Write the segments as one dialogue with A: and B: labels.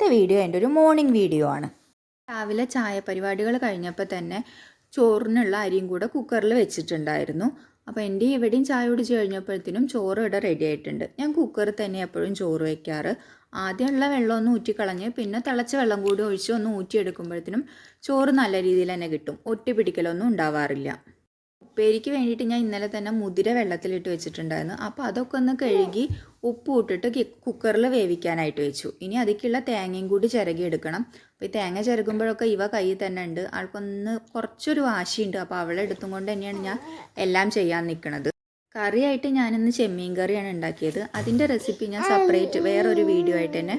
A: ഇന്നത്തെ വീഡിയോ എൻ്റെ ഒരു മോർണിംഗ് വീഡിയോ ആണ്. രാവിലെ ചായ പരിപാടികൾ കഴിഞ്ഞപ്പോൾ തന്നെ ചോറിനുള്ള അരിയും കൂടെ കുക്കറിൽ വെച്ചിട്ടുണ്ടായിരുന്നു. അപ്പോൾ എൻ്റെ ഇവിടെയും ചായ കുടിച്ച് കഴിഞ്ഞപ്പോഴത്തേനും ചോറ് ഇവിടെ റെഡി ആയിട്ടുണ്ട്. ഞാൻ കുക്കറിൽ തന്നെ എപ്പോഴും ചോറ് വയ്ക്കാറ്. ആദ്യമുള്ള വെള്ളം ഒന്ന് ഊറ്റിക്കളഞ്ഞ് പിന്നെ തിളച്ച വെള്ളം കൂടി ഒഴിച്ച് ഒന്ന് ഊറ്റിയെടുക്കുമ്പോഴത്തേനും ചോറ് നല്ല രീതിയിൽ തന്നെ കിട്ടും. ഒട്ടി പിടിക്കലൊന്നും ഉണ്ടാവാറില്ല. ഉപ്പേരിക്ക് വേണ്ടിയിട്ട് ഞാൻ ഇന്നലെ തന്നെ മുതിര വെള്ളത്തിലിട്ട് വെച്ചിട്ടുണ്ടായിരുന്നു. അപ്പോൾ അതൊക്കെ ഒന്ന് കഴുകി ഉപ്പ് ഇട്ടിട്ട് കുക്കറിൽ വേവിക്കാനായിട്ട് വെച്ചു. ഇനി അതിലേക്കുള്ള തേങ്ങയും കൂടി ചിരകി എടുക്കണം. അപ്പോൾ ഈ തേങ്ങ ചിരകുമ്പോഴൊക്കെ ഇവ കയ്യിൽ തന്നെ ഉണ്ട്. ആൾക്കൊന്ന് കുറച്ചൊരു വാശിയുണ്ട്. അപ്പോൾ അവളെ എടുത്തും കൊണ്ട് തന്നെയാണ് ഞാൻ എല്ലാം ചെയ്യാൻ നിൽക്കുന്നത്. കറിയായിട്ട് ഞാനിന്ന് ചെമ്മീൻ കറിയാണ് ഉണ്ടാക്കിയത്. അതിൻ്റെ റെസിപ്പി ഞാൻ സെപ്പറേറ്റ് വേറൊരു വീഡിയോ ആയിട്ട് തന്നെ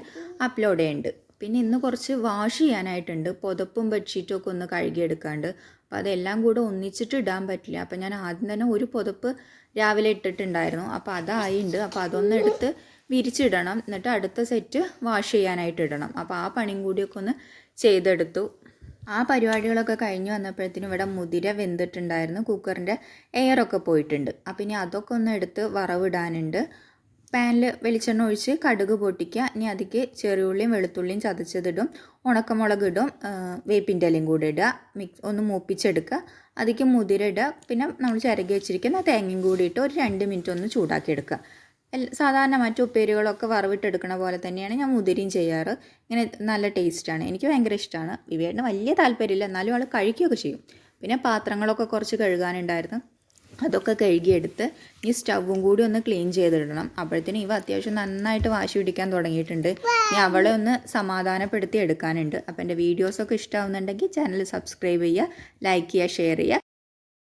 A: അപ്ലോഡ് ചെയ്യുന്നുണ്ട്. പിന്നെ ഇന്ന് കുറച്ച് വാഷ് ചെയ്യാനായിട്ടുണ്ട്. പുതപ്പും ബെഡ്ഷീറ്റും ഒക്കെ ഒന്ന് കഴുകിയെടുക്കാണ്ട്. അപ്പോൾ അതെല്ലാം കൂടെ ഒന്നിച്ചിട്ട് ഇടാൻ പറ്റില്ല. അപ്പോൾ ഞാൻ ആദ്യം തന്നെ ഒരു പുതപ്പ് രാവിലെ ഇട്ടിട്ടുണ്ടായിരുന്നു. അപ്പോൾ അതായിട്ടുണ്ട്. അപ്പോൾ അതൊന്ന് എടുത്ത് വിരിച്ചിടണം. എന്നിട്ട് അടുത്ത സെറ്റ് വാഷ് ചെയ്യാനായിട്ട് ഇടണം. അപ്പോൾ ആ പണിയും കൂടിയൊക്കെ ഒന്ന് ചെയ്തെടുത്തു. ആ പരിപാടികളൊക്കെ കഴിഞ്ഞ് വന്നപ്പോഴത്തേനും ഇവിടെ മുതിര വെന്തിട്ടുണ്ടായിരുന്നു. കുക്കറിൻ്റെ എയറൊക്കെ പോയിട്ടുണ്ട്. അപ്പോൾ ഇനി അതൊക്കെ ഒന്ന് എടുത്ത് വറവിടാനുണ്ട്. പാനിൽ വെളിച്ചെണ്ണ ഒഴിച്ച് കടുക് പൊട്ടിക്കുക. ഇനി അതിലേക്ക് ചെറിയുള്ളിയും വെളുത്തുള്ളിയും ചതച്ചതിടും, ഉണക്കമുളക് ഇടും, വേപ്പിൻ്റെ ഇലയും കൂടെ ഇടുക, ഒന്ന് മൂപ്പിച്ചെടുക്കുക. അതിലേക്ക് മുതിര ഇടുക. പിന്നെ നമ്മൾ ചിരകി വെച്ചിരിക്കുന്ന തേങ്ങയും കൂടി ഇട്ട് ഒരു 2 മിനിറ്റ് ഒന്ന് ചൂടാക്കി എടുക്കുക. സാധാരണ മറ്റു ഉപ്പേരികളൊക്കെ വറവിട്ടെടുക്കണ പോലെ തന്നെയാണ് ഞാൻ മുതിരയും ചെയ്യാറ്. ഇങ്ങനെ നല്ല ടേസ്റ്റാണ്. എനിക്ക് ഭയങ്കര ഇഷ്ടമാണ്. വിവേടിന് വലിയ താല്പര്യമില്ല, എന്നാലും ആൾ കഴിക്കുകയൊക്കെ ചെയ്യും. പിന്നെ പാത്രങ്ങളൊക്കെ കുറച്ച് കഴുകാനുണ്ടായിരുന്നു. അതൊക്കെ കഴുകിയെടുത്ത് ഈ സ്റ്റൗവും കൂടി ഒന്ന് ക്ലീൻ ചെയ്തിടണം. അപ്പോഴത്തേനും ഇവ അത്യാവശ്യം നന്നായിട്ട് വാശി പിടിക്കാൻ തുടങ്ങിയിട്ടുണ്ട്. ഇനി അവളെ ഒന്ന് സമാധാനപ്പെടുത്തി എടുക്കാനുണ്ട്. അപ്പോൾ എൻ്റെ വീഡിയോസൊക്കെ ഇഷ്ടമാവുന്നുണ്ടെങ്കിൽ ചാനൽ സബ്സ്ക്രൈബ് ചെയ്യുക, ലൈക്ക് ചെയ്യുക, ഷെയർ ചെയ്യുക,